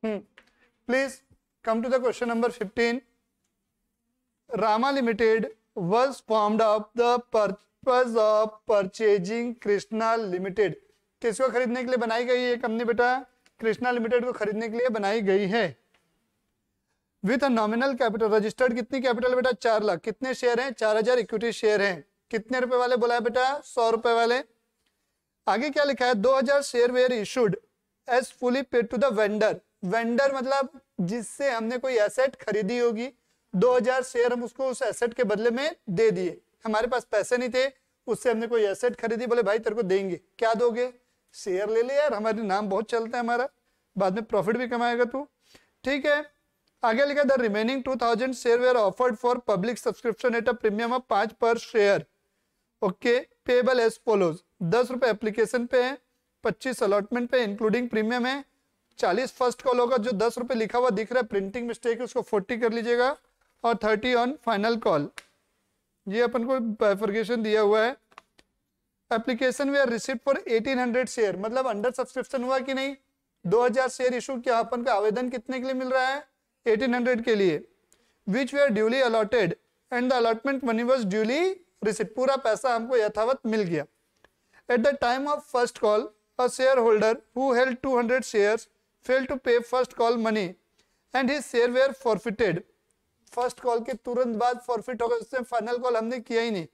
Please come to the question number 15. Rama Limited was formed of the purpose of purchasing Krishna Limited. किसको खरीदने के लिए बनाई गई है कंपनी बेटा? कृष्णा लिमिटेड को खरीदने के लिए बनाई गई है. With a nominal capital, registered कितनी कैपिटल बेटा? 4 लाख. कितने शेयर हैं? 4000 इक्विटी शेयर हैं. कितने रुपए वाले बोला है बेटा? 100 रुपए वाले. आगे क्या लिखा है? 2000 share were issued as fully paid to the vendor. Vendor मतलब जिससे हमने कोई एसेट खरीदी होगी. 2000 शेयर हम उसको उस एसेट के बदले में दे दिए. हमारे पास पैसे नहीं थे, उससे हमने कोई एसेट खरीदी, बोले भाई तेरे को देंगे. क्या दोगे? शेयर ले ले यार, हमारे नाम बहुत चलता है हमारा, बाद में प्रॉफिट भी कमाएगा तू. ठीक है. आगे लिखा the remaining 2000 share were offered for public subscription at a premium of 5 per share. Okay. Payable as follows. 10 रुपए एप्लीकेशन पे है, 25 अलॉटमेंट पे इंक्लूडिंग प्रीमियम है, 40 फर्स्ट कॉल होगा. जो 10 रुपए लिखा हुआ दिख रहा है प्रिंटिंग मिस्टेक है उसको 40 कर लीजिएगा, और 30 ऑन फाइनल कॉल. ये अपन को बाइफर्केशन दिया हुआ है. Application we are received for 1800 share, मतलब अंडर सब्सक्रिप्शन हुआ कि नहीं? 2000 शेयर इशू किया, अपन का आवेदन कितने के लिए मिल रहा है? 1800 के लिए. Which we are duly allotted and the allotment money was duly received. पूरा पैसा हमको यथावत मिल गया. At the time of first call a share holder who held 200 shares failed to pay first call money and his share were forfeited. First call के तुरंत बाद forfeit होगा, उससे फाइनल कॉल हमने किया ही नहीं.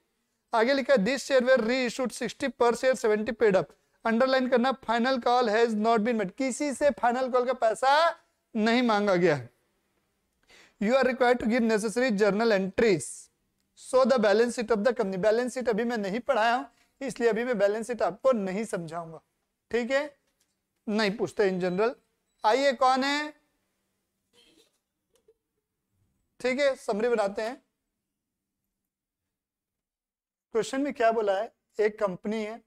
आगे लिखा है this share were reissued 60 per share 70 paid up. Underline करना final call has not been made. किसी से फाइनल कॉल का पैसा नहीं मांगा गया. You are required to give necessary journal entries so the balance sheet of the company. Balance sheet अभी मैं नहीं पढ़ाया हूं, इसलिए अभी मैं बैलेंस शीट आपको नहीं समझाऊंगा. ठीक है, नहीं पूछते इन जनरल. आइए कौन है? ठीक है, समरी बनाते हैं. क्वेश्चन में क्या बोला है? एक कंपनी है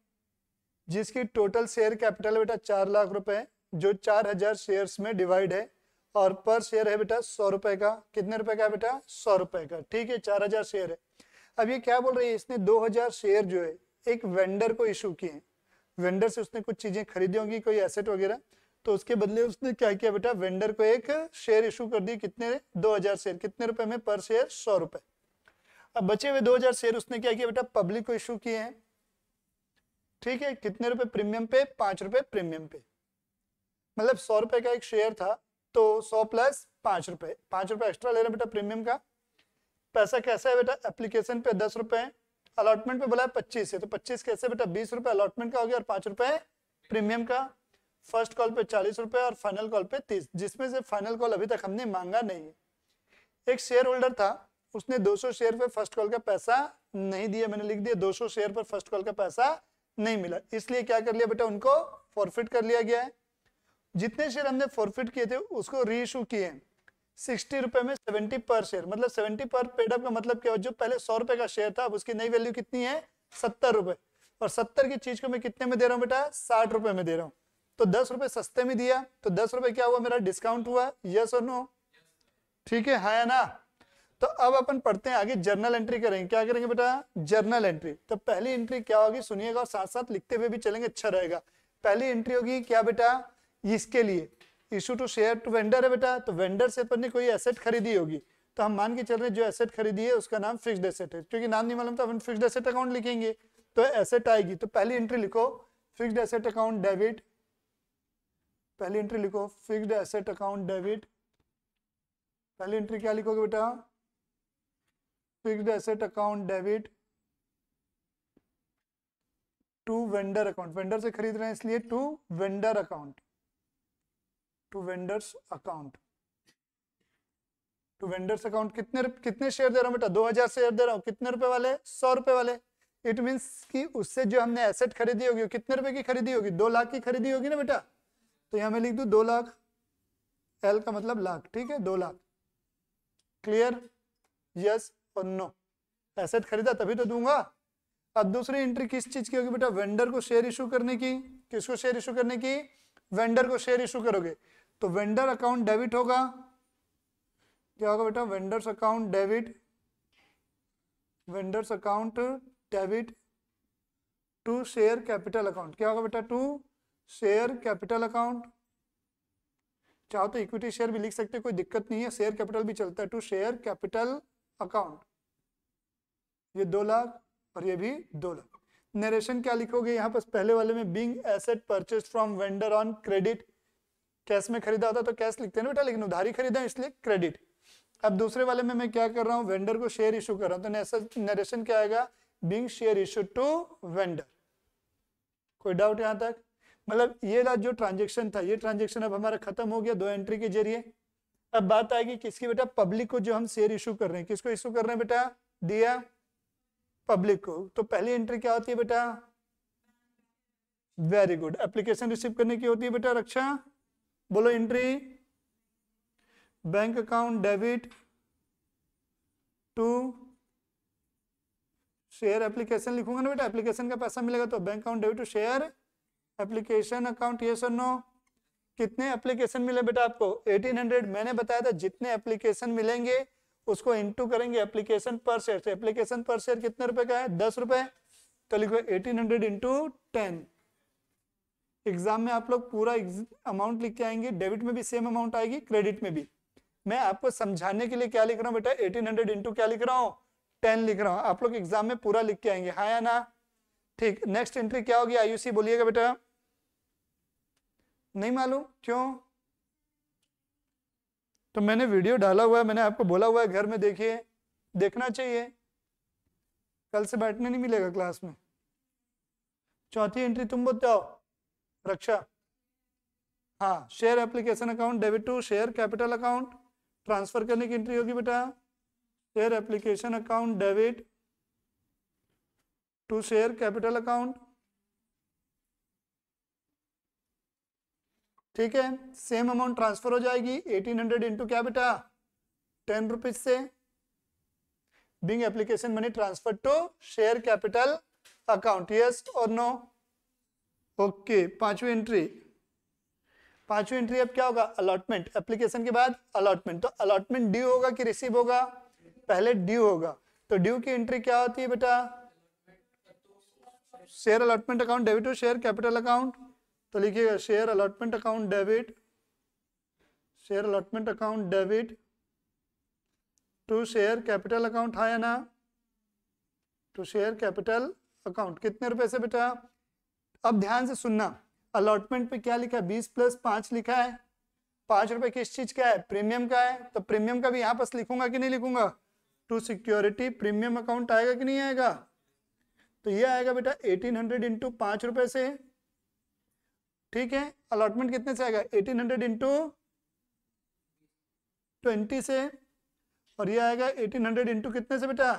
जिसकी टोटल शेयर कैपिटल बेटा 4 लाख रुपए, जो 4000 शेयर्स में डिवाइड है, और पर शेयर है बेटा 100 रुपए का. कितने रुपए का बेटा? 100 रुपए का. ठीक है, 4000 शेयर है. अब ये क्या बोल रही है? इसने 2000 शेयर जो है एक वेंडर को इशू किए हैं. वेंडर से उसने कुछ चीजें खरीदी होंगी, कोई एसेट वगैरह, तो उसके बदले उसने क्या किया बेटा? वेंडर को एक शेयर इशू कर दी. कितने? 2000 शेयर. कितने रुपए में? पर शेयर 100 रुपए. अब बचे हुए 2000 शेयर उसने क्या किया बेटा? पब्लिक को इशू किए हैं. ठीक है, कितने रुपए प्रीमियम पे? 5 रुपए प्रीमियम पे. मतलब 100 रुपए का एक शेयर था, तो 100 प्लस 5 रुपए, 5 रुपए एक्स्ट्रा ले रहे बेटा प्रीमियम का. पैसा कैसा है बेटा? एप्लीकेशन पे 10 रुपए, अलॉटमेंट पे बोला है 25 है, तो 25 कैसे बेटा? 20 रुपए अलॉटमेंट का हो गया और 5 रुपए प्रीमियम का. फर्स्ट कॉल पे 40 रुपए और फाइनल कॉल पे 30, जिसमें से फाइनल कॉल अभी तक हमने मांगा नहीं है. एक शेयर होल्डर था, उसने 200 शेयर पे फर्स्ट कॉल का पैसा नहीं दिया. मैंने लिख दिया 200 शेयर पर फर्स्ट कॉल का पैसा नहीं मिला, इसलिए क्या कर लिया बेटा? उनको फॉरफिट कर लिया गया है. जितने शेयर हमने फॉरफिट किए थे उसको री इशू किए 60 रुपए में 70 पर शेयर. मतलब 70 पर पेड अप का मतलब क्या? जो पहले 100 रुपए का शेयर था, अब उसकी नई वैल्यू कितनी है? 70 रुपए. और 70 की चीज को मैं कितने में दे रहा हूँ बेटा? 60 रुपए में दे रहा हूँ. तो 10 रुपए सस्ते में दिया, तो 10 रुपए क्या हुआ? मेरा डिस्काउंट हुआ. यस और नो? ठीक है, हाँ या ना? तो अब अपन पढ़ते हैं आगे. जर्नल एंट्री करेंगे. क्या करेंगे बेटा? Journal entry. तो पहली एंट्री क्या होगी सुनिएगा, और साथ साथ लिखते हुए भी चलेंगे, अच्छा रहेगा. पहली एंट्री होगी क्या बेटा? इसके लिए issue to share to vendor है बेटा. तो वेंडर से अपन ने कोई एसेट खरीदी होगी, तो हम मान के चल रहे हैं जो एसेट खरीदी है उसका नाम फिक्स्ड एसेट है. क्योंकि नाम नहीं मालूम तो अपन फिक्स्ड एसेट अकाउंट लिखेंगे, तो एसेट आएगी. तो पहली एंट्री लिखो फिक्स्ड एसेट अकाउंट डेबिट. पहली एंट्री लिखो फिक्स्ड एसेट अकाउंट डेबिट. पहली एंट्री क्या लिखोगे बेटा? Fixed asset account debit to vendor account. Vendor से खरीद रहे हैं इसलिए to vendor account. To vendors account. To vendors account. कितने शेयर दे रहा हूं बेटा? 2000 शेयर दे रहा हूं. कितने रुपए वाले? 100 रुपए वाले. इट मींस कि उससे जो हमने एसेट खरीदी होगी कितने रुपए की खरीदी होगी? 2 लाख की खरीदी होगी ना बेटा. तो यहां मैं लिख दूं 2 लाख. एल का मतलब लाख. ठीक है, 2 लाख. क्लियर? यस और नो? एसेट खरीदा तभी तो दूंगा. अब दूसरी एंट्री किस चीज की होगी बेटा? वेंडर को शेयर इशू करने की. किसको शेयर इशू करने की? वेंडर को शेयर इशू करोगे. तो वेंडर अकाउंट डेबिट होगा. क्या होगा बेटा? Vendors account debit. Vendors account debit to share capital account. क्या होगा बेटा? To share capital account. चाहो तो इक्विटी शेयर भी लिख सकते हैं, कोई दिक्कत नहीं है, शेयर कैपिटल भी चलता है। टू शेयर कैपिटल अकाउंट, ये 2 लाख और ये भी 2 लाख। नरेशन क्या लिखोगे यहाँ पर पहले वाले में, being asset purchase from vendor on credit, cash में खरीदा होता तो कैश लिखते हैं ना बेटा, लेकिन उधारी खरीदा इसलिए क्रेडिट। अब दूसरे वाले में मैं क्या कर रहा हूँ, वेंडर को शेयर इशू कर रहा हूँ, तो नरेशन क्या आएगा, being share issue to vendor. कोई डाउट यहाँ तक? मतलब ये जो ट्रांजेक्शन था, ये ट्रांजेक्शन अब हमारा खत्म हो गया 2 एंट्री के जरिए। अब बात आएगी किसकी बेटा, पब्लिक को जो हम शेयर इशू कर रहे हैं, किसको इशू कर रहे हैं बेटा, दिया पब्लिक को। तो पहली एंट्री क्या होती है बेटा, वेरी गुड, एप्लीकेशन रिसीव करने की होती है बेटा रक्षा, बोलो entry, bank account debit to share application लिखूंगा ना बेटा, एप्लीकेशन का पैसा मिलेगा तो bank account debit to share application account, yes और नो। कितने एप्लीकेशन मिले बेटा आपको, 1800। मैंने बताया था जितने एप्लीकेशन मिलेंगे उसको इनटू करेंगे एप्लीकेशन पर शेयर से। एप्लीकेशन पर शेयर कितने रुपए का है, 10 रुपए, तो लिखो 1800 इंटू 10। एग्जाम में आप लोग पूरा अमाउंट लिख के आएंगे, डेबिट में भी सेम अमाउंट आएगी, क्रेडिट में भी। मैं आपको समझाने के लिए क्या लिख रहा हूँ बेटा, 1800 इंटू क्या लिख रहा हूँ, 10 लिख रहा हूँ। आप लोग एग्जाम में पूरा लिख के आएंगे, हाँ या ना? ठीक, नेक्स्ट एंट्री क्या होगी, आयुषी बोलिएगा बेटा। नहीं मालूम क्यों? तो मैंने वीडियो डाला हुआ है, मैंने आपको बोला हुआ है घर में देखिए, देखना चाहिए, कल से बैठने नहीं मिलेगा क्लास में। चौथी एंट्री तुम बताओ रक्षा। हाँ, share application account debit to share capital account, transfer करने की एंट्री होगी बेटा, share application account debit to share capital account. ठीक है, सेम अमाउंट ट्रांसफर हो जाएगी, 1800 इंटू क्या बेटा, 10 रुपीज से, being application money transfer to share capital account, yes और नो? ओके, पांचवी एंट्री अब क्या होगा, अलॉटमेंट। एप्लीकेशन के बाद अलॉटमेंट, तो अलॉटमेंट ड्यू होगा कि रिसीव होगा, पहले ड्यू होगा। तो ड्यू की एंट्री क्या होती है बेटा, share allotment account debit to share capital account, तो लिखिएगा share allotment account debit, share allotment account debit to share capital account, हाँ या ना? टू शेयर कैपिटल अकाउंट, कितने रुपए से बेटा? अब ध्यान से सुनना, अलॉटमेंट पे क्या लिखा है, 20 + 5 लिखा है। 5 रुपए किस चीज का है, प्रीमियम का है, तो प्रीमियम का भी यहाँ पर लिखूंगा कि नहीं लिखूंगा, टू सिक्योरिटी प्रीमियम अकाउंट आएगा कि नहीं आएगा? तो ये आएगा बेटा 1800 इंटू 5 रुपए से। ठीक है, अलॉटमेंट कितने से आएगा, 1800 इंटू 20 से, और ये आएगा 1800 इंटू कितने से बेटा?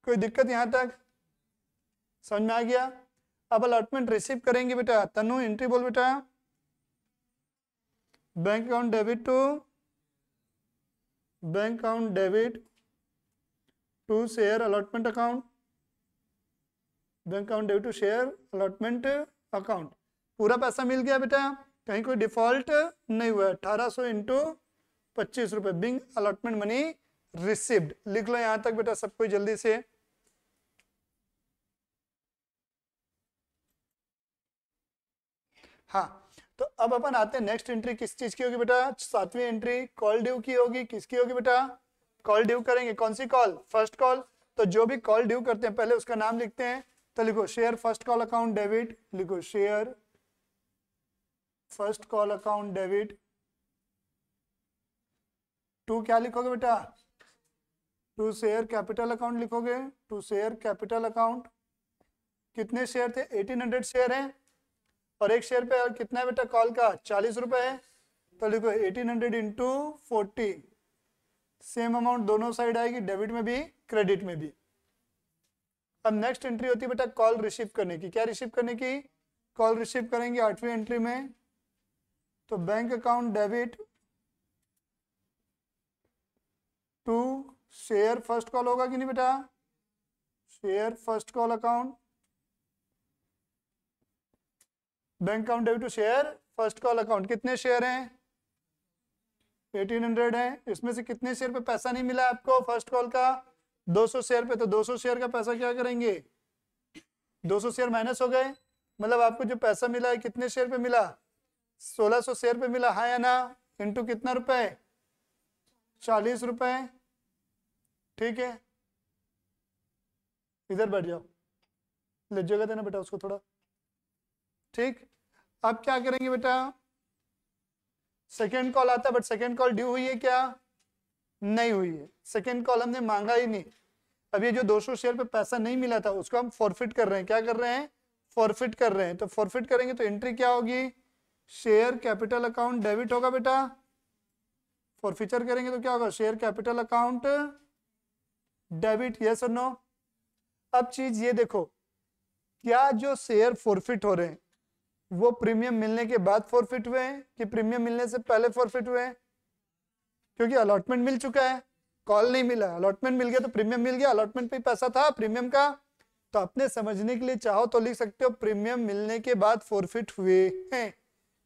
कोई दिक्कत यहां तक समझ में आ गया? अब अलॉटमेंट रिसीव करेंगे बेटा, तनु एंट्री बोल बेटा, bank account debit to bank account debit to share allotment account, bank account debit to share allotment account. पूरा पैसा मिल गया बेटा, कहीं कोई डिफॉल्ट नहीं हुआ। 1800 इंटू 25 रुपए, बिंग अलॉटमेंट मनी रिसीव्ड। लिख लो यहां तक बेटा सब कोई जल्दी से। हाँ, तो अब अपन आते हैं नेक्स्ट एंट्री किस चीज की होगी बेटा, 7वीं एंट्री कॉल ड्यू की होगी। किसकी होगी बेटा, कॉल ड्यू करेंगे। कौन सी कॉल, फर्स्ट कॉल। तो जो भी कॉल ड्यू करते हैं पहले उसका नाम लिखते हैं, तो लिखो share first call account debit, लिखो share first call account debit to क्या लिखोगे बेटा, टू शेयर कैपिटल अकाउंट लिखोगे, टू शेयर कैपिटल अकाउंट। कितने शेयर थे, 1800 शेयर हैं, और एक शेयर पे और कितना है बेटा कॉल का, 40 रुपए है, तो लिखो 1800 इंटू 40, सेम अमाउंट दोनों साइड आएगी, डेबिट में भी क्रेडिट में भी। अब नेक्स्ट एंट्री होती है बेटा कॉल रिसीव करने की। क्या रिसीव करने की, कॉल रिसीव करेंगे 8वीं एंट्री में, तो bank account debit to share first call होगा कि नहीं बेटा, share first call account, bank account debit to share first call account. कितने शेयर हैं, 1800 है, इसमें से कितने शेयर पे पैसा नहीं मिला आपको फर्स्ट कॉल का, 200 शेयर पे, तो 200 शेयर का पैसा क्या करेंगे, 200 शेयर माइनस हो गए, मतलब आपको जो पैसा मिला है कितने शेयर पे मिला, 1600 शेयर पे मिला, हाँ या ना, इंटू कितना रुपए, 40 रुपए, ठीक है। इधर बैठ जाओ, ले जगह देना बेटा उसको थोड़ा, ठीक। अब क्या करेंगे बेटा, सेकेंड कॉल आता है, बट सेकेंड कॉल ड्यू हुई है क्या, नहीं हुई है, सेकेंड कॉल हमने मांगा ही नहीं। अब ये जो 200 शेयर पे पैसा नहीं मिला था उसको हम फॉरफिट कर रहे हैं, क्या कर रहे हैं, फॉरफिट कर रहे हैं। तो फॉरफिट करेंगे तो एंट्री क्या होगी, शेयर कैपिटल अकाउंट डेबिट होगा बेटा, फॉरफिचर करेंगे तो क्या होगा, share capital account debit, yes और नो। अब चीज ये देखो, क्या जो शेयर फॉरफिट हो रहे हैं वो प्रीमियम मिलने के बाद फॉरफिट हुए हैं कि प्रीमियम मिलने से पहले फॉरफिट हुए हैं, क्योंकि अलॉटमेंट मिल चुका है, कॉल नहीं मिला, अलॉटमेंट मिल गया तो प्रीमियम मिल गया, अलॉटमेंट पे पैसा था प्रीमियम का। तो अपने समझने के लिए चाहो तो लिख सकते हो प्रीमियम मिलने के बाद फॉरफिट हुए हैं,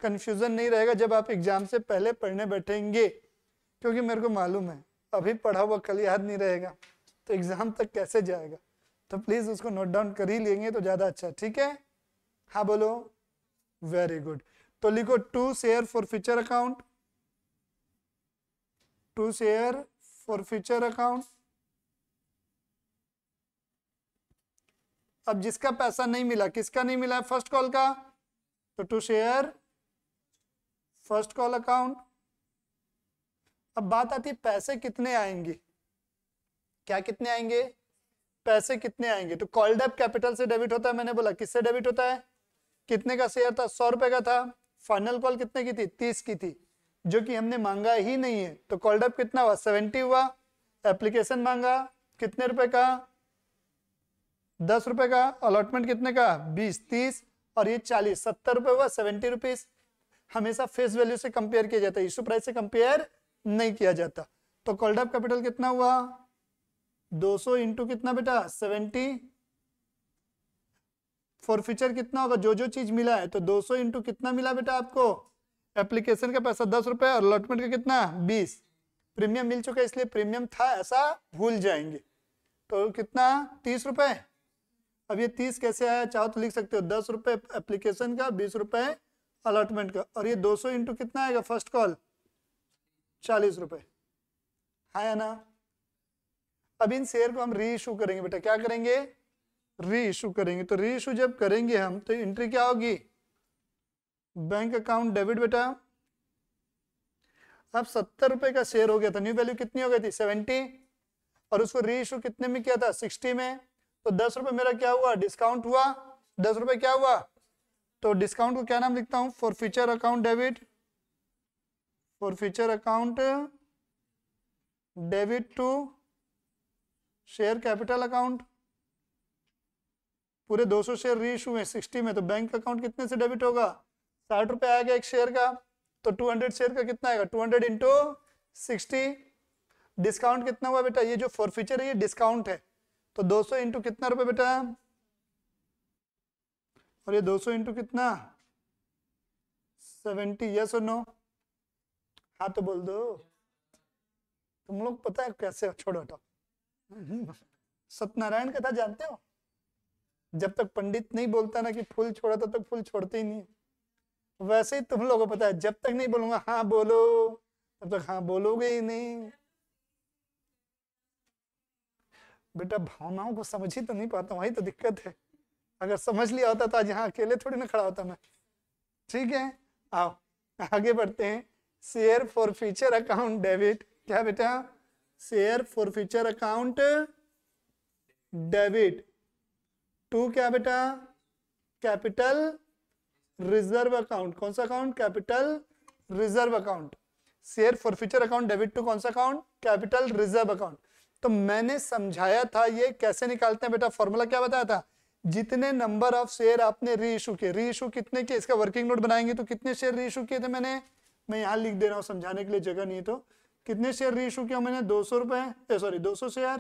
कंफ्यूजन नहीं रहेगा जब आप एग्जाम से पहले पढ़ने बैठेंगे, क्योंकि मेरे को मालूम है अभी पढ़ा हुआ कल याद नहीं रहेगा तो एग्जाम तक कैसे जाएगा, तो प्लीज उसको नोट डाउन कर ही लेंगे तो ज्यादा अच्छा, ठीक है। हाँ बोलो, वेरी गुड। तो लिखो to share forfeiture account, to share forfeiture account. अब जिसका पैसा नहीं मिला, किसका नहीं मिला, फर्स्ट कॉल का, तो to share first call account. अब बात आती है पैसे कितने आएंगे, क्या कितने आएंगे, पैसे कितने आएंगे। तो कॉल्ड अप कैपिटल से डेबिट होता है, मैंने बोला किससे डेबिट होता है, कितने का शेयर था, 100 रुपए का था, फाइनल कॉल कितने की थी, 30 की थी, जो कि हमने मांगा ही नहीं है। तो कॉल्ड अप कितना हुआ, 70 हुआ, एप्लीकेशन मांगा कितने रुपए का, 10 रुपए का, अलॉटमेंट कितने का, 20, 30 और ये 40, 70 रुपए हुआ, 70 रुपीज। हमेशा फेस वैल्यू से कंपेयर किया जाता है, इशू प्राइस से कंपेयर नहीं किया जाता। तो कॉल्ड अप कैपिटल कितना हुआ, 200 इंटू कितना बेटा, 70, फॉरफिचर कितना होगा, जो जो चीज मिला है, तो 200 इंटू कितना मिला बेटा आपको, एप्लीकेशन का पैसा 10 रुपए और अलॉटमेंट का कितना 20, प्रीमियम मिल चुका है इसलिए प्रीमियम था ऐसा भूल जाएंगे। तो कितना 30 रुपए। अब ये 30 कैसे आया, चाहो तो लिख सकते हो 10 रुपए एप्लीकेशन का, 20 रुपए अलॉटमेंट का, और ये 200 इंटू कितना आएगा फर्स्ट कॉल, 40 रुपए, हाँ या ना। अब इन शेयर को हम री इशू करेंगे बेटा, क्या करेंगे, री इशू करेंगे। तो री इशू जब करेंगे हम तो एंट्री क्या होगी, बैंक अकाउंट डेबिट बेटा। अब 70 रुपए का शेयर हो गया था, न्यू वैल्यू कितनी हो गई थी 70, और उसको री इशू कितने में किया था 60 में, तो 10 रुपए मेरा क्या हुआ, डिस्काउंट हुआ, 10 रुपए क्या हुआ, तो डिस्काउंट को क्या नाम लिखता हूं, forfeiture account debit, forfeiture account debit to share capital account. पूरे 200 शेयर री इशू में 60 में, तो बैंक अकाउंट कितने से डेबिट होगा, 60 रुपए आएगा एक शेयर का, तो 200 शेयर का कितना आएगा, 200 इंटू 60। डिस्काउंट कितना हुआ बेटा, ये जो फॉरफिचर है ये डिस्काउंट है, तो 200 इंटू कितना रुपए बेटा, और ये 200 इंटू कितना 70, यस और नो, हाँ तो बोल दो, तुम लोग पता है कैसे, छोड़ो हटाओ। सत्यनारायण कथा जानते हो, जब तक पंडित नहीं बोलता ना कि फूल छोड़ा तब तक फूल छोड़ते ही नहीं, वैसे ही तुम लोगों को पता है जब तक नहीं बोलूंगा हाँ बोलो तब तक हाँ बोलोगे ही नहीं। बेटा भावनाओं को समझ ही तो नहीं पाता, वही तो दिक्कत है, अगर समझ लिया होता तो आज यहाँ अकेले थोड़ी ना खड़ा होता मैं, ठीक है। आओ आगे बढ़ते हैं, शेयर फॉरफिचर अकाउंट डेबिट, क्या बेटा, share forfeiture account debit to क्या बेटा, कैपिटल रिजर्व अकाउंट, कौन सा account, capital reserve account. Share forfeiture account debit to कौन सा अकाउंट, कैपिटल रिजर्व अकाउंट। तो मैंने समझाया था ये कैसे निकालते हैं बेटा, फॉर्मूला क्या बताया था, जितने नंबर ऑफ शेयर आपने री इशू किए, री इशू कितने के, इसका वर्किंग नोट बनाएंगे तो कितने शेयर री इशू किए थे मैंने, मैं यहाँ लिख दे रहा हूँ समझाने के लिए जगह नहीं, तो कितने शेयर री इशू किया मैंने, 200 रुपए, सॉरी 200 शेयर,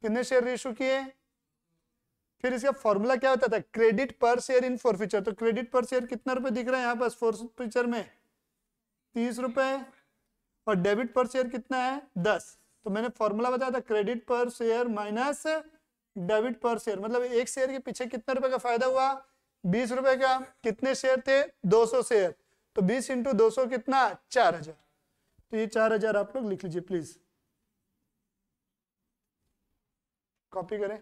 कितने शेयर री इशू किए। फिर इसका फॉर्मूला क्या होता था, क्रेडिट पर शेयर इन फॉरफिचर, तो क्रेडिट पर शेयर कितना रुपए दिख रहा है यहाँ पास फॉरफिचर में, 30 रुपए, और डेबिट पर शेयर कितना है 10। तो मैंने फॉर्मूला बताया था क्रेडिट पर शेयर माइनस डेबिट पर शेयर, मतलब एक शेयर के पीछे कितने रुपए का फायदा हुआ, 20 रुपए का। कितने शेयर थे 200 शेयर, तो 20 इंटू 200 कितना, 4000। तो ये 4000 आप लोग लिख लीजिए प्लीज, कॉपी करें।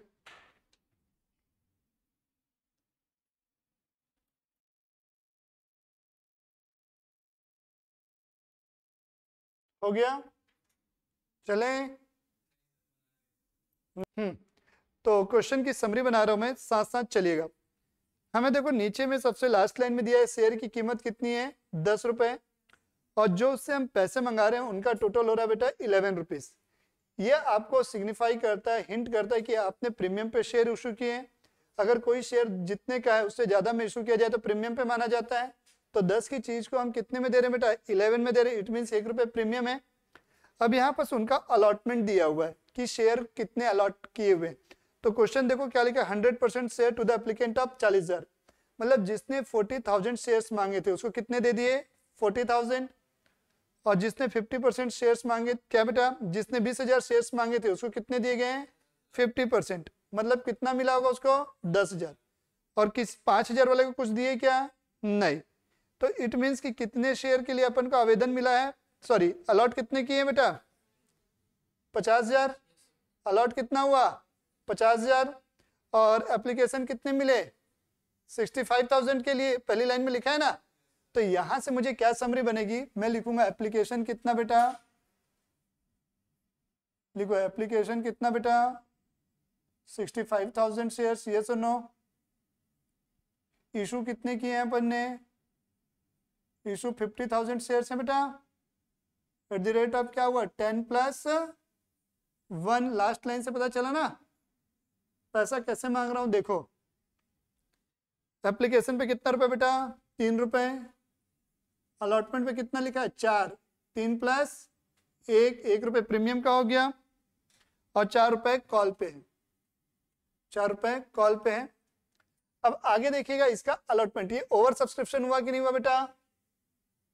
हो गया, चलें। तो क्वेश्चन की समरी बना रहा हूं मैं, साथ साथ चलिएगा। हमें देखो नीचे में सबसे लास्ट लाइन में दिया है शेयर की कीमत कितनी है, 10 रुपए, और जो उससे हम पैसे मंगा रहे हैं उनका टोटल हो रहा है बेटा 11 रुपीज। ये आपको सिग्निफाई करता है, हिंट करता है कि आपने प्रीमियम पे शेयर इशू किए हैं। अगर कोई शेयर जितने का है उससे ज्यादा में इशू किया जाए तो प्रीमियम पे माना जाता है। तो 10 की चीज को हम कितने में दे रहे हैं बेटा, 11 में दे रहे हैं, इट मीन 1 रुपए प्रीमियम है। अब यहाँ पर उनका अलॉटमेंट दिया हुआ है कि शेयर कितने अलॉट किए हुए। तो क्वेश्चन देखो क्या लिखा, 100% share to the applicant of 40,000, मतलब जिसने 40,000 शेयर्स मांगे थे उसको कितने दे दिए, 40,000। और जिसने 50% शेयर्स मांगे, क्या बेटा, जिसने 20,000 शेयर्स मांगे थे उसको कितने दिए गए हैं, 50%, मतलब कितना मिला होगा उसको, 10,000। और किस 5,000 वाले को कुछ दिए क्या, नहीं। तो इट मीन्स कि कितने शेयर के लिए अपन को आवेदन मिला है, सॉरी अलॉट कितने किए बेटा, 50,000। अलॉट कितना हुआ, 50,000। और एप्लीकेशन कितने मिले, 65,000 के लिए, पहली लाइन में लिखा है ना। तो यहां से मुझे क्या समरी बनेगी, मैं लिखूंगा एप्लीकेशन कितना बेटा, लिखो एप्लीकेशन कितना बेटा, 65,000 शेयर्स, यस और नो। इशू कितने किए हैं अपन ने, इशू 50,000 शेयर्स है बेटा। एट द रेट ऑफ क्या हुआ, 10+1, लास्ट लाइन से पता चला ना। पैसा कैसे मांग रहा हूं देखो, एप्लीकेशन पे कितना रुपए बेटा, 3 रुपए। अलॉटमेंट पे कितना लिखा है, 4, 3+1, 1 रुपए प्रीमियम का हो गया, और 4 रुपए कॉल पे है, 4 रुपए कॉल पे है। अब आगे देखिएगा इसका अलॉटमेंट, ये ओवर सब्सक्रिप्शन हुआ कि नहीं हुआ बेटा,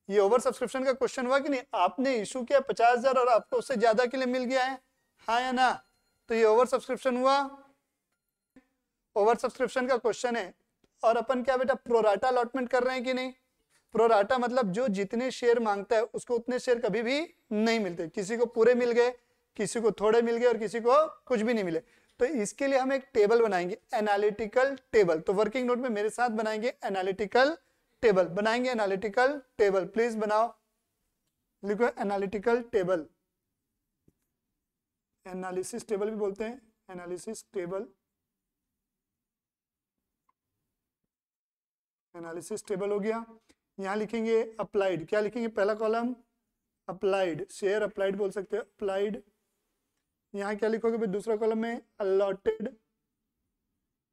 ये ओवर सब्सक्रिप्शन का क्वेश्चन हुआ कि नहीं। आपने इशू किया 50,000 और आपको उससे ज्यादा के लिए मिल गया है, हाँ या ना। तो ये ओवर सब्सक्रिप्शन हुआ, ओवर सब्सक्रिप्शन का क्वेश्चन है। और अपन क्या बेटा प्रोराटा अलॉटमेंट कर रहे हैं कि नहीं। प्रोराटा मतलब जो जितने शेयर मांगता है उसको उतने शेयर कभी भी नहीं मिलते, किसी को पूरे मिल गए, किसी को थोड़े मिल गए और किसी को कुछ भी नहीं मिले। तो इसके लिए हम एक टेबल बनाएंगे, एनालिटिकल टेबल। तो वर्किंग नोट में मेरे साथ बनाएंगे एनालिटिकल टेबल, बनाएंगे एनालिटिकल टेबल, प्लीज बनाओ, लिखो एनालिटिकल टेबल, एनालिसिस टेबल भी बोलते हैं, एनालिसिस टेबल, एनालिसिस टेबल हो गया। यहाँ लिखेंगे अप्लाइड, क्या लिखेंगे, पहला कॉलम अप्लाइड, शेयर अप्लाइड बोल सकते हैं, अप्लाइड। यहाँ क्या लिखोगे भाई दूसरा कॉलम में, अलॉटेड,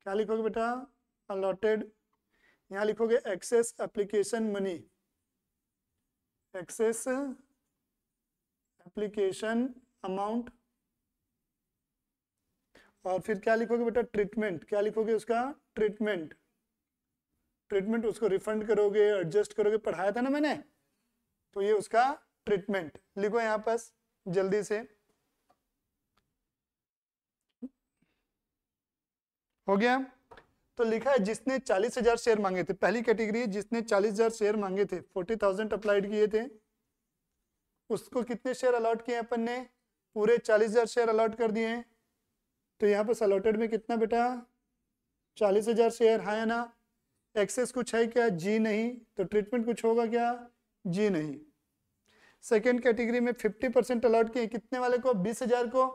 क्या लिखोगे बेटा, अलॉटेड। यहाँ लिखोगे excess application money, excess application amount. और फिर क्या लिखोगे बेटा, ट्रीटमेंट, क्या लिखोगे उसका, ट्रीटमेंट, ट्रीटमेंट उसको रिफंड करोगे, एडजस्ट करोगे, पढ़ाया था ना मैंने, तो ये उसका ट्रीटमेंट लिखो यहाँ पास जल्दी से। हो गया। तो लिखा है जिसने 40,000 शेयर मांगे थे, पहली कैटेगरी है जिसने 40,000 शेयर मांगे थे, 40,000 अप्लाइड किए थे, उसको कितने शेयर अलॉट किए अपन ने, पूरे 40,000 शेयर अलॉट कर दिए हैं। तो यहाँ पर अलॉटेड में कितना बेटा, 40,000 शेयर, हाँ या ना। एक्सेस कुछ है क्या, जी नहीं। तो ट्रीटमेंट कुछ होगा क्या, जी नहीं। सेकेंड कैटेगरी में 50% अलॉट किए, कितने वाले को, 20,000 को।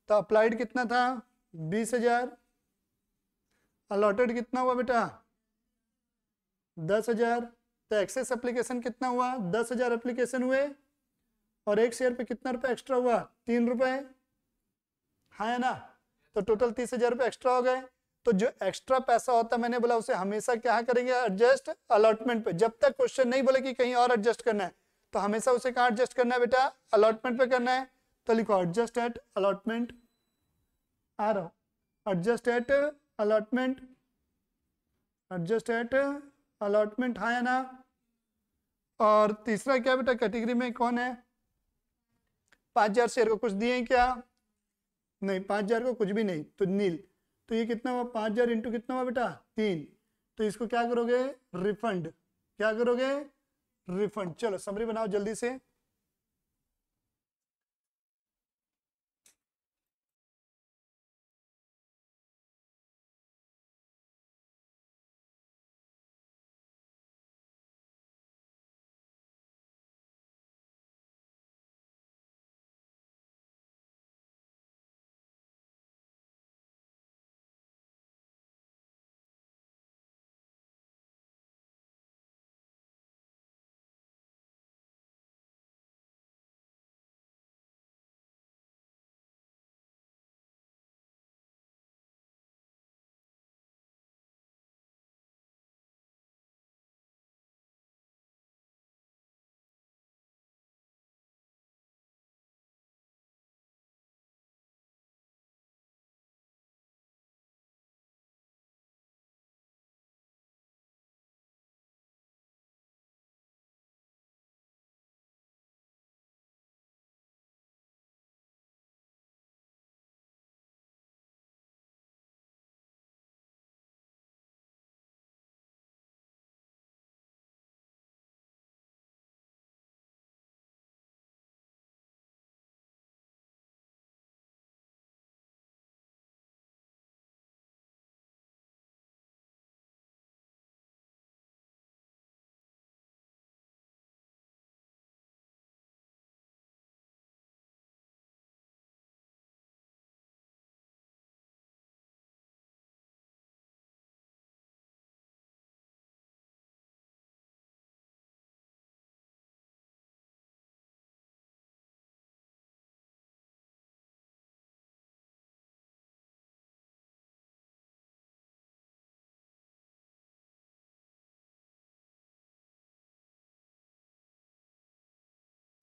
तो अप्लाइड कितना था, 20,000। अलॉटेड कितना हुआ बेटा, 10,000। तो एक्सेस एप्लीकेशन कितना हुआ, 10,000 एप्लीकेशन हुए, और एक शेयर पे कितना रुपए एक्स्ट्रा हुआ, 3 रुपए, हाँ या ना। तो टोटल 30,000 रुपए एक्स्ट्रा हो गए। तो जो एक्स्ट्रा पैसा होता है मैंने बोला उसे हमेशा क्या करेंगे, एडजस्ट अलॉटमेंट पे। जब तक क्वेश्चन नहीं बोले कि कहीं और एडजस्ट करना है तो हमेशा उसे कहाँ एडजस्ट करना है बेटा, अलॉटमेंट पे करना है। तो लिखो एडजस्ट एट अलॉटमेंट, आ रहा हूं, adjust at allotment, adjust at allotment, हाँ या ना। और तीसरा क्या बेटा कैटेगरी में कौन है, 5,000 शेयर को कुछ दिए क्या, नहीं, 5,000 को कुछ भी नहीं, तो नील। तो ये कितना हुआ, 5,000 इंटू कितना हुआ बेटा, 3। तो इसको क्या करोगे, रिफंड, क्या करोगे, रिफंड। चलो समरी बनाओ जल्दी से।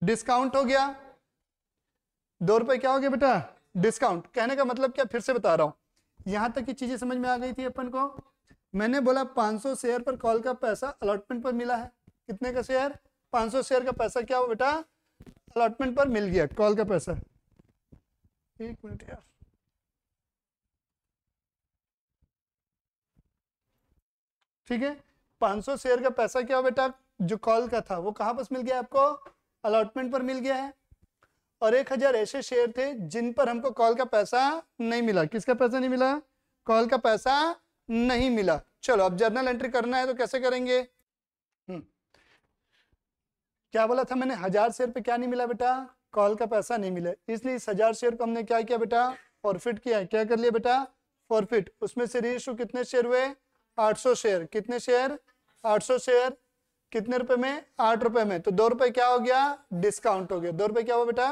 डिस्काउंट हो गया, 2 रुपए क्या हो गया बेटा, डिस्काउंट। कहने का मतलब क्या, फिर से बता रहा हूं, यहां तक की चीजें समझ में आ गई थी अपन को। मैंने बोला 500 शेयर पर कॉल का पैसा अलॉटमेंट पर मिला है। कितने का शेयर, 500 शेयर का पैसा क्या हो बेटा, अलॉटमेंट पर मिल गया, कॉल का पैसा। एक मिनट यार, ठीक है। 500 शेयर का पैसा क्या हो बेटा, जो कॉल का था वो कहां पर मिल गया आपको, अलॉटमेंट पर मिल गया है। और 1000 ऐसे शेयर थे जिन पर हमको कॉल का पैसा नहीं मिला। किसका पैसा नहीं मिला, कॉल का पैसा नहीं मिला। चलो अब जर्नल एंट्री करना है तो कैसे करेंगे। क्या बोला था मैंने, 1000 शेयर पे क्या नहीं मिला बेटा, कॉल का पैसा नहीं मिला, इसलिए इस 1000 शेयर को हमने क्या किया बेटा, फॉरफिट किया। क्या कर लिया बेटा, फॉरफिट। उसमें से रीइश्यू कितने शेयर हुए, 800 शेयर। कितने शेयर, 800 शेयर। कितने रुपए में, 8 रुपए में। तो 2 रुपए क्या हो गया, डिस्काउंट हो गया। 2 रुपए क्या हुआ बेटा,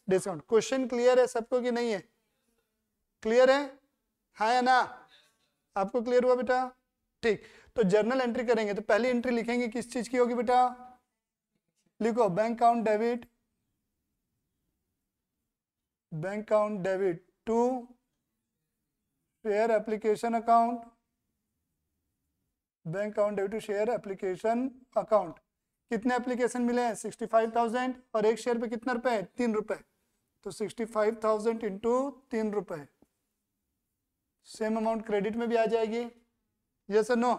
डिस्काउंट। क्वेश्चन क्लियर है सबको कि नहीं है, क्लियर है, हाँ या ना, आपको क्लियर हुआ बेटा, ठीक। तो जर्नल एंट्री करेंगे तो पहली एंट्री लिखेंगे किस चीज की होगी बेटा, लिखो bank account debit, bank account debit to share application account, bank account debit to share application account. कितने एप्लीकेशन मिले हैं, 65,000, और एक शेयर पे कितना रुपए, 3 रुपए। तो 65,000 इंटू 3 रुपए, सेम अमाउंट क्रेडिट में भी आ जाएगी, यस और नो।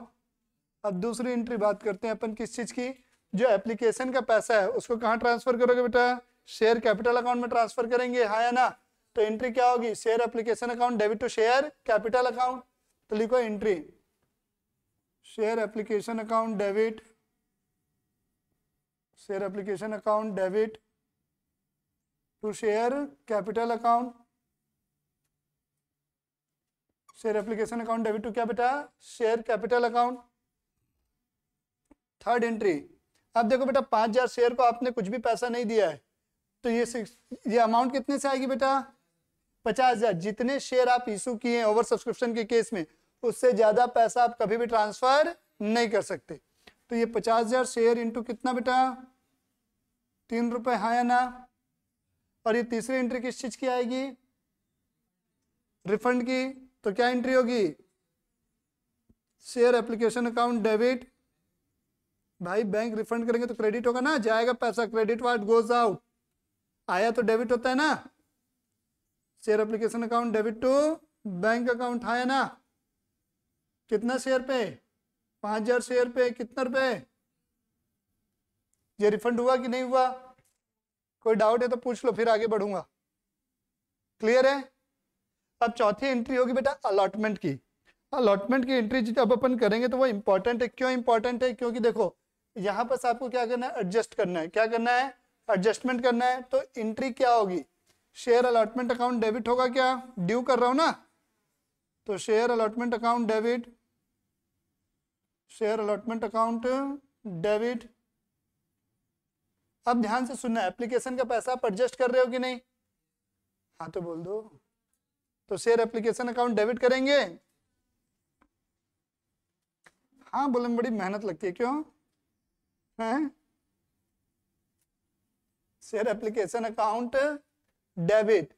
अब दूसरी एंट्री बात करते हैं अपन किस चीज की, जो एप्लीकेशन का पैसा है उसको कहाँ ट्रांसफर करोगे बेटा, शेयर कैपिटल अकाउंट में ट्रांसफर करेंगे, हाँ या ना। तो एंट्री क्या होगी, share application account debit to share capital account. तो लिखो entry, share application account debit, share application account debit to share capital account, share application account debit to क्या बेटा, share capital account. Third entry, अब देखो बेटा 5000 share को आपने कुछ भी पैसा नहीं दिया है, तो ये अमाउंट कितने से आएगी बेटा, 50,000। जितने शेयर आप इशू किए हैं ओवर सब्सक्रिप्शन के केस में, उससे ज्यादा पैसा आप कभी भी ट्रांसफर नहीं कर सकते। तो ये 50,000 शेयर इंटू कितना बेटा, 3 रुपए, हाँ या ना। और ये तीसरी एंट्री किस चीज की आएगी, रिफंड की। तो क्या एंट्री होगी, शेयर एप्लीकेशन अकाउंट डेबिट, भाई बैंक रिफंड करेंगे तो क्रेडिट होगा ना, जाएगा पैसा, क्रेडिट व्हाट गोज आउट, आया तो डेबिट होता है ना। Share application account debit to bank account, हाँ है ना। कितना शेयर पे, 5000 शेयर पे कितना रुपए, ये रिफंड हुआ कि नहीं हुआ? कोई डाउट है तो पूछ लो, फिर आगे बढ़ूंगा। क्लियर है? अब चौथी एंट्री होगी बेटा अलॉटमेंट की। अलॉटमेंट की एंट्री जब अपन करेंगे तो वो इंपॉर्टेंट है। क्यों इंपॉर्टेंट है? क्योंकि देखो यहाँ पर आपको क्या करना है, एडजस्ट करना है। क्या करना है? एडजस्टमेंट करना है। तो एंट्री क्या होगी? शेयर अलॉटमेंट अकाउंट डेबिट होगा। क्या ड्यू कर रहा हूं ना, तो share allotment account debit, share allotment account debit. अब ध्यान से सुनना, एप्लीकेशन का पैसा आप एडजस्ट कर रहे हो कि नहीं? हाँ तो बोल दो। तो शेयर एप्लीकेशन अकाउंट डेबिट करेंगे। हाँ बोलने में बड़ी मेहनत लगती है, क्यों है? Share application account debit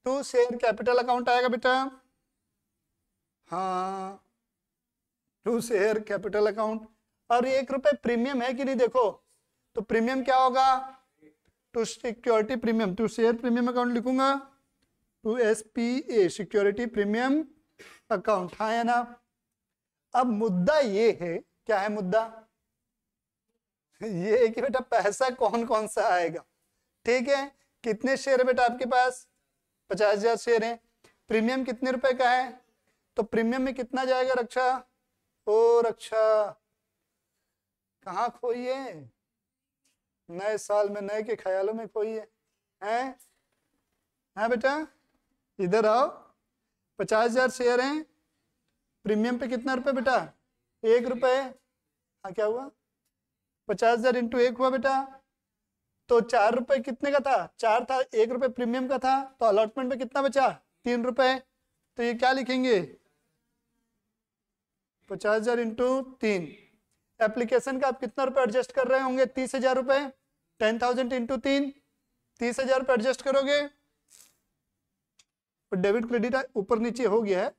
to share capital account आएगा बेटा। हाँ, टू शेयर कैपिटल अकाउंट। और 1 रुपए प्रीमियम है कि नहीं? देखो तो प्रीमियम क्या होगा? To security premium, to share premium account लिखूंगा, to SPA security premium account. हाँ या ना? अब मुद्दा ये है, क्या है मुद्दा? ये है कि बेटा पैसा कौन कौन सा आएगा। ठीक है, कितने शेयर है बेटा आपके पास? 50,000 शेयर है। प्रीमियम कितने रुपए का है? तो प्रीमियम में कितना जाएगा रक्षा? ओ रक्षा, कहाँ खोई है? नए साल में नए के ख्यालों में खोई है? हाँ बेटा इधर आओ। 50,000 शेयर हैं, प्रीमियम पे कितना रुपए बेटा? 1 रुपए। हाँ क्या हुआ? 50,000 इंटू 1 हुआ बेटा। तो 4 रुपए कितने का था? 4 था, 1 रुपए प्रीमियम का था। तो अलॉटमेंट में कितना बचा? 3 रुपए। तो ये क्या लिखेंगे? 50,000 इंटू 3। एप्लीकेशन का आप कितना रुपए एडजस्ट कर रहे होंगे? 30,000 रुपए। 10,000 इंटू 3, 30,000 रुपए एडजस्ट करोगे। तो डेबिट क्रेडिट ऊपर नीचे हो गया है,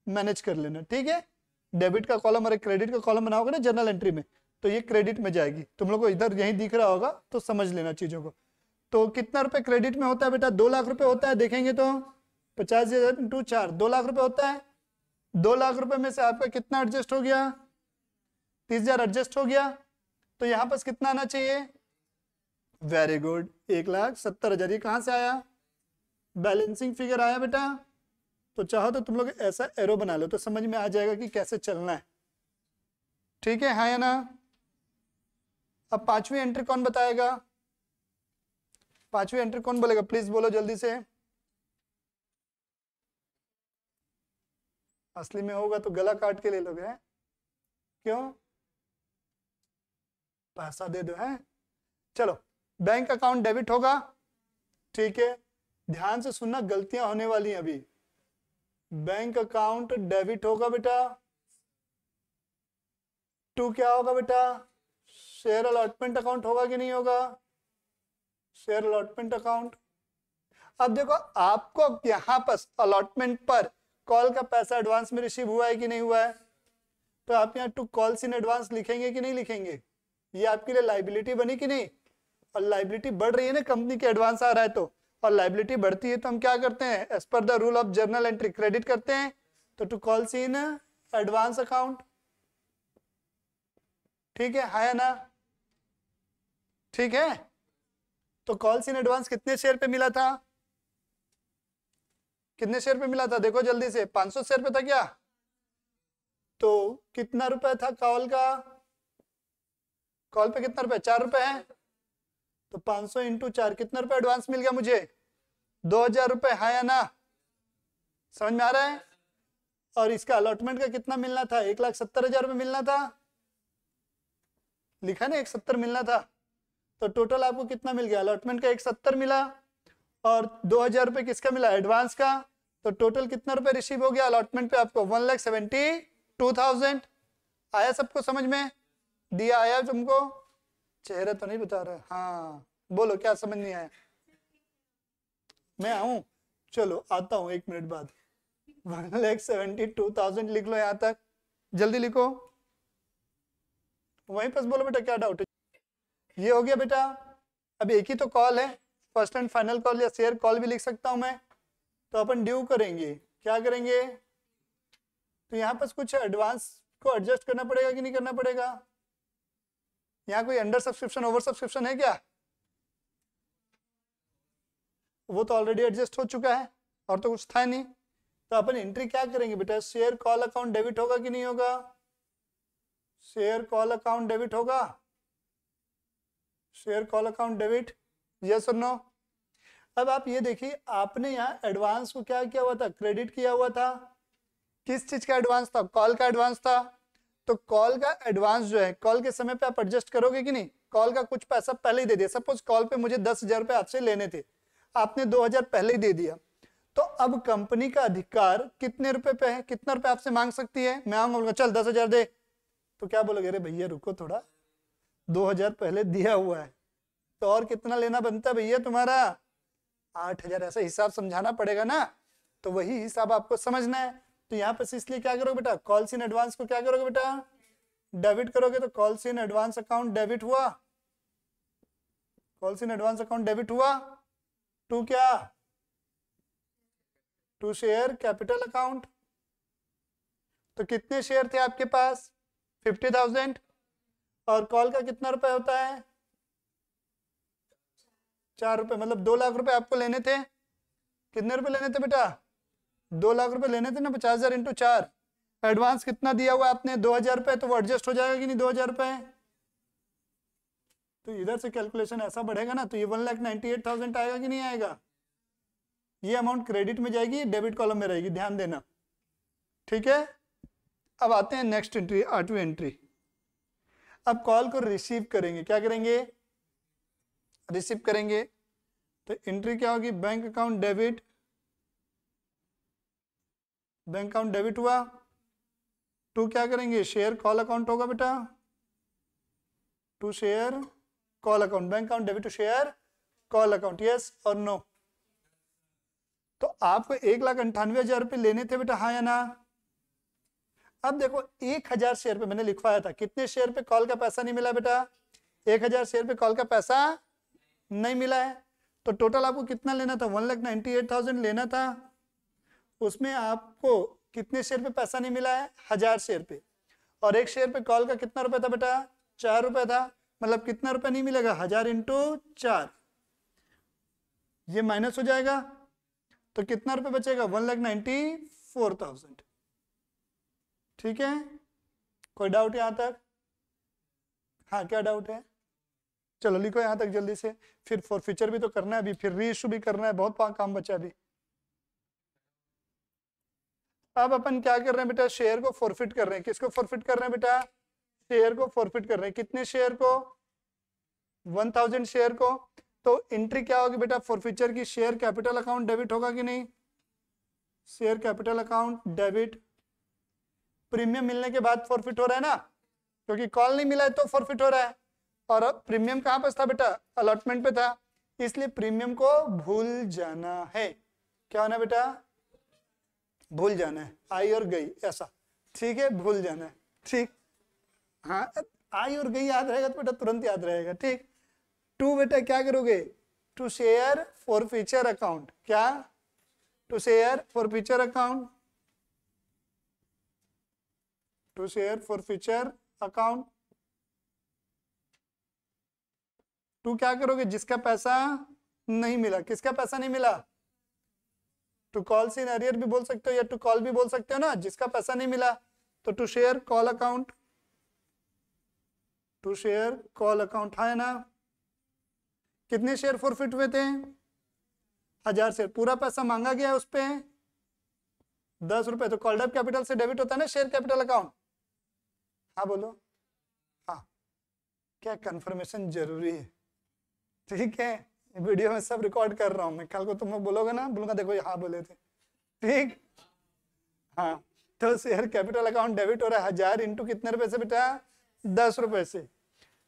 मैनेज कर लेना। ठीक है, डेबिट का कॉलम और एक क्रेडिट का कॉलम बनाओगे ना जनरल एंट्री में, तो ये क्रेडिट में जाएगी। तुम लोग को इधर यहीं दिख रहा होगा तो समझ लेना चीजों को। तो कितना रुपए क्रेडिट में होता है बेटा? 2 लाख रुपए होता है। देखेंगे तो 50,000 इंटू 4, 2 लाख रुपए होता है। 2 लाख रुपए में से आपका कितना एडजस्ट हो गया? 30,000 एडजस्ट हो गया। तो यहाँ पर कितना आना चाहिए? Very good, 1,70,000। ये कहां से आया? बैलेंसिंग फिगर आया बेटा। तो चाहो तो तुम लोग ऐसा एरो बना लो तो समझ में आ जाएगा कि कैसे चलना है। ठीक है, हाँ या ना? अब 5वीं एंट्री कौन बताएगा? 5वीं एंट्री कौन बोलेगा? प्लीज बोलो जल्दी से। असली में होगा तो गला काट के ले लोगे, हैं? क्यों? पैसा दे दो, हैं? चलो, बैंक अकाउंट डेबिट होगा। ठीक है, ध्यान से सुनना, गलतियां होने वाली हैं अभी। बैंक अकाउंट डेबिट होगा बेटा। टू क्या होगा बेटा? शेयर अलॉटमेंट अकाउंट होगा कि नहीं होगा? Share allotment account. अब देखो आपको यहां पर अलॉटमेंट पर कॉल का पैसा एडवांस में रिसीव हुआ है कि नहीं हुआ है? तो आप यहाँ टू कॉल्स इन एडवांस लिखेंगे कि नहीं लिखेंगे? ये आपके लिए लाइबिलिटी बनी कि नहीं? और लाइबिलिटी बढ़ रही है ना, कंपनी के एडवांस आ रहा है तो। और लाइबिलिटी बढ़ती है तो हम क्या करते हैं? As per the rule of journal entry credit करते हैं। तो to calls in advance account. ठीक है, हाँ या ना? ठीक है, तो कॉल्स इन एडवांस कितने शेयर पे मिला था? कितने शेयर पे मिला था? देखो जल्दी से, 500 शेयर पे था क्या? तो कितना रुपए था कॉल का? कॉल पे कितना रुपए? 4 रुपए है। तो 500 इंटू 4, कितना रुपए एडवांस मिल गया मुझे? 2,000 रुपए, हाँ या ना? समझ में आ रहा है? और इसका अलॉटमेंट का कितना मिलना था? 1,70,000 रुपए मिलना था। लिखा ना 170 मिलना था। तो टोटल आपको कितना मिल गया? अलॉटमेंट का 170 मिला और 2,000 रुपए किसका मिला? एडवांस का। तो टोटल कितना रुपए रिसीव हो गया अलॉटमेंट पे आपको? 1,72,000। आया सबको समझ में? दिया आया तुमको? चेहरा तो नहीं बता रहा। हाँ बोलो, क्या समझ नहीं आया? मैं आऊं? चलो आता हूं 1 मिनट बाद। 1,72,000 लिख लो यहां तक, जल्दी लिखो। वहीं पर बोलो बेटा क्या डाउट है? ये हो गया बेटा। अब एक ही तो कॉल है, फर्स्ट एंड फाइनल कॉल या शेयर कॉल भी लिख सकता हूं मैं। तो अपन ड्यू करेंगे, क्या करेंगे? तो यहाँ पर कुछ एडवांस को एडजस्ट करना पड़ेगा कि नहीं करना पड़ेगा? यहाँ कोई अंडर सब्सक्रिप्शन ओवर सब्सक्रिप्शन है क्या? वो तो ऑलरेडी एडजस्ट हो चुका है और तो कुछ था नहीं। तो अपन एंट्री क्या करेंगे बेटा, शेयर कॉल अकाउंट डेबिट होगा कि नहीं होगा? शेयर कॉल अकाउंट डेबिट होगा, share call account debit, yes और नो? अब आप ये देखिए, आपने यहाँ एडवांस को क्या किया हुआ था, क्रेडिट किया हुआ था। किस चीज का एडवांस था? कॉल का एडवांस था। तो कॉल का एडवांस जो है, कॉल के समय पे आप एडजस्ट करोगे कि नहीं? कॉल का कुछ पैसा पहले ही दे दिया। सपोज कॉल पे मुझे 10,000 रुपए आपसे लेने थे, आपने 2,000 पहले ही दे दिया। तो अब कंपनी का अधिकार कितने रुपए पे है, कितना रुपए आपसे मांग सकती है? मैं आऊंगा, बोलूंगा चल 10,000 दे, तो क्या बोलोगे, अरे भैया रुको थोड़ा, 2,000 पहले दिया हुआ है, तो और कितना लेना बनता है भैया तुम्हारा? 8,000। ऐसा हिसाब समझाना पड़ेगा ना, तो वही हिसाब आपको समझना है। तो यहाँ पे इसलिए क्या करोगे बेटा, कॉल्स इन एडवांस को क्या करोगे बेटा, डेबिट करोगे। तो calls in advance account debit हुआ, calls in advance account debit हुआ। टू क्या, टू शेयर कैपिटल अकाउंट। तो कितने शेयर थे आपके पास? 50,000। और कॉल का कितना रुपए होता है? 4 रुपए, मतलब 2 लाख रुपए आपको लेने थे। कितने रुपए लेने थे बेटा? 2 लाख रुपए लेने थे ना, 50,000 इंटू 4। एडवांस कितना दिया हुआ आपने? 2,000 रुपए, तो वो एडजस्ट हो जाएगा कि नहीं 2,000 रुपए? तो इधर से कैलकुलेशन ऐसा बढ़ेगा ना, तो ये 1,98,000 आएगा कि नहीं आएगा? ये अमाउंट क्रेडिट में जाएगी, डेबिट कॉलम में रहेगी, ध्यान देना, ठीक है। अब आते हैं नेक्स्ट एंट्री, 8वीं एंट्री। अब कॉल को रिसीव करेंगे, क्या करेंगे, रिसीव करेंगे। तो एंट्री क्या होगी, bank account debit, bank account debit हुआ। टू क्या करेंगे, शेयर कॉल अकाउंट होगा बेटा, to share call account, bank account debit to share call account, yes और नो? तो आपको 1,98,000 रुपये लेने थे बेटा, हाँ या ना? अब देखो 1,000 शेयर पे मैंने लिखवाया था, कितने शेयर पे कॉल का पैसा नहीं मिला बेटा? 1,000 शेयर पे कॉल का पैसा नहीं मिला है। तो टोटल आपको कितना लेना था, 1,98,000 लेना था। उसमें आपको कितने शेयर पे पैसा नहीं मिला है? 1,000 शेयर पे। और एक शेयर पे कॉल का कितना रुपए था बेटा? 4 रुपए था। मतलब कितना रुपए नहीं मिलेगा, 1,000 इंटू 4, ये माइनस हो जाएगा। तो कितना रुपए बचेगा, 1,94,000। ठीक है, कोई डाउट यहां तक? हाँ, क्या डाउट है? चलो लिखो यहां तक जल्दी से, फिर फॉर फ्यूचर भी तो करना है अभी, फिर री इशू भी करना है, बहुत काम बचा अभी। अब अपन क्या कर रहे हैं बेटा, शेयर को फॉरफिट कर रहे हैं। किसको फॉरफिट कर रहे हैं बेटा? शेयर को फॉरफिट कर रहे हैं। कितने शेयर को? 1,000 शेयर को। तो एंट्री क्या होगी बेटा फॉरफिचर की, शेयर कैपिटल अकाउंट डेबिट होगा कि नहीं? Share capital account debit. Premium मिलने के बाद फॉरफिट हो रहा है ना, क्योंकि कॉल नहीं मिला है तो फॉरफिट हो रहा है। और अब प्रीमियम कहां पर था बेटा? अलॉटमेंट पे था, इसलिए प्रीमियम को भूल जाना है। क्या होना बेटा? भूल जाना है, आई और गई ऐसा, ठीक है, भूल जाना है, ठीक। हाँ, आई और गई याद रहेगा तो बेटा तुरंत याद रहेगा, ठीक। टू बेटा क्या करोगे, to share forfeiture account, क्या? To share forfeiture account, to share forfeiture account. To क्या करोगे, जिसका पैसा नहीं मिला। किसका पैसा नहीं मिला? टू कॉल्स इन एरियर भी बोल सकते हो या टू कॉल भी बोल सकते हो ना, जिसका पैसा नहीं मिला। तो to share call account, to share call account, है ना। कितने शेयर फॉरफिट हुए थे? 1,000 शेयर। पूरा पैसा मांगा गया है उस पे 10 रुपए। तो कॉल्ड अप कैपिटल से डेबिट होता है ना शेयर कैपिटल अकाउंट। हाँ बोलो, हाँ, क्या कंफर्मेशन जरूरी है, ठीक है। वीडियो में सब रिकॉर्ड कर रहा हूं मैं, कल को तुम लोग बोलोगे ना, बोलूंगा देखो ये हाँ बोले थे, ठीक। हाँ, तो शेयर कैपिटल अकाउंट डेबिट हो रहा है 1,000 इंटू कितने रुपए से बेटा? 10 रुपए से।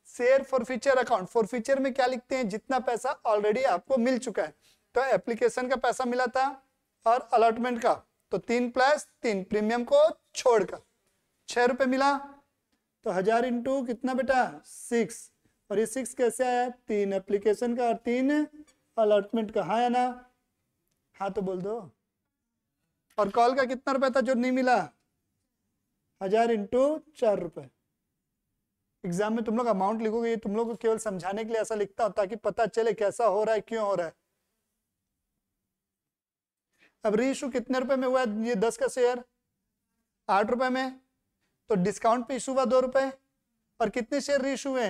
Share forfeiture account, for future में क्या लिखते हैं, जितना पैसा ऑलरेडी आपको मिल चुका है। तो एप्लीकेशन का पैसा मिला था और अलॉटमेंट का, तो 3 + 3 प्रीमियम को छोड़कर 6 रुपए मिला। तो 1,000 इंटू कितना बेटा? 6। और ये 6 कैसे आया? 3 एप्लीकेशन का और 3 अलॉटमेंट का, हाँ या ना? हाँ तो बोल दो। और कॉल का कितना रुपए था जो नहीं मिला? 1,000 इंटू 4 रुपए। एग्जाम में तुम लोग अमाउंट लिखोगे, ये तुम लोग को केवल समझाने के लिए ऐसा लिखता हूं ताकि पता चले कैसा हो रहा है, क्यों हो रहा है। अब री इशू कितने रुपए में हुआ है? ये 10 का शेयर 8 रुपए में, तो डिस्काउंट पे इशू हुआ 2 रुपए, और कितने शेयर री इशू हुए?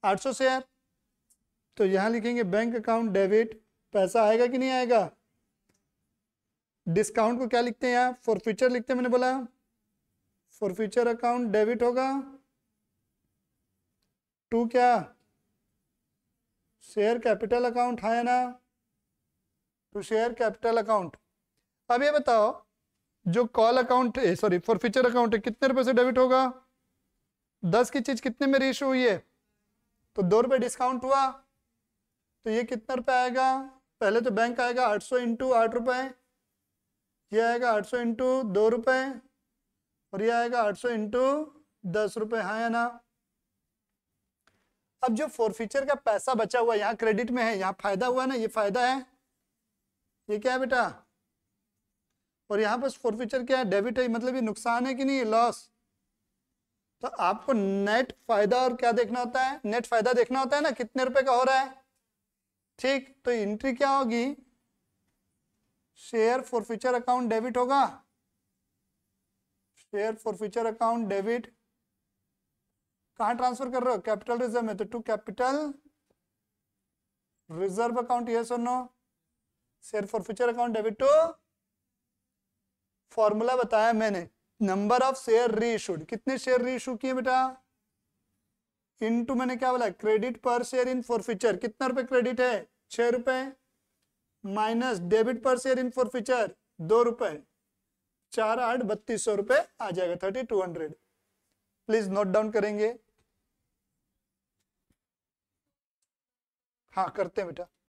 800 शेयर। तो यहां लिखेंगे बैंक अकाउंट डेबिट, पैसा आएगा कि नहीं आएगा? डिस्काउंट को क्या लिखते हैं यहाँ? फॉर फ्यूचर लिखते हैं, मैंने बोला फॉर फ्यूचर अकाउंट डेबिट होगा टू क्या? शेयर कैपिटल अकाउंट है ना, टू शेयर कैपिटल अकाउंट। अब ये बताओ जो कॉल अकाउंट है, सॉरी फॉर फ्यूचर अकाउंट है, कितने रुपए से डेबिट होगा? 10 की चीज कितने में रीइशू हुई है? तो 2 रुपए डिस्काउंट हुआ, तो ये कितना रुपए आएगा? पहले तो बैंक आएगा 800 इंटू 8 रुपए, ये आएगा 800 इंटू 2 रुपए, और ये आएगा 800 इंटू 10 रुपए, हाँ या ना? अब जो फॉरफीचर का पैसा बचा हुआ यहाँ क्रेडिट में है, यहाँ फायदा हुआ ना, ये फायदा है, ये क्या है बेटा? और यहाँ पर फॉरफीचर क्या है? डेबिट है, मतलब ये नुकसान है कि नहीं, लॉस। तो आपको नेट फायदा और क्या देखना होता है? नेट फायदा देखना होता है ना, कितने रुपए का हो रहा है। ठीक, तो एंट्री क्या होगी? शेयर फॉरफीचर अकाउंट डेबिट होगा, शेयर फॉरफीचर अकाउंट डेबिट। कहां ट्रांसफर कर रहे हो? कैपिटल रिजर्व में, तो to capital reserve account, yes और no? Share forfeiture account debit to, formula बताया मैंने, number of share reissued, कितने शेयर री इशू किए बेटा, इनटू मैंने क्या बोला, क्रेडिट पर शेयर इन फॉरफीचर, कितना रुपए क्रेडिट है? 6 रुपए, माइनस डेबिट पर शेयर इन फॉरफीचर 2 रुपए, 4 8 3200 रुपए आ जाएगा, 3200। प्लीज नोट डाउन करेंगे? हाँ करते हैं बेटा।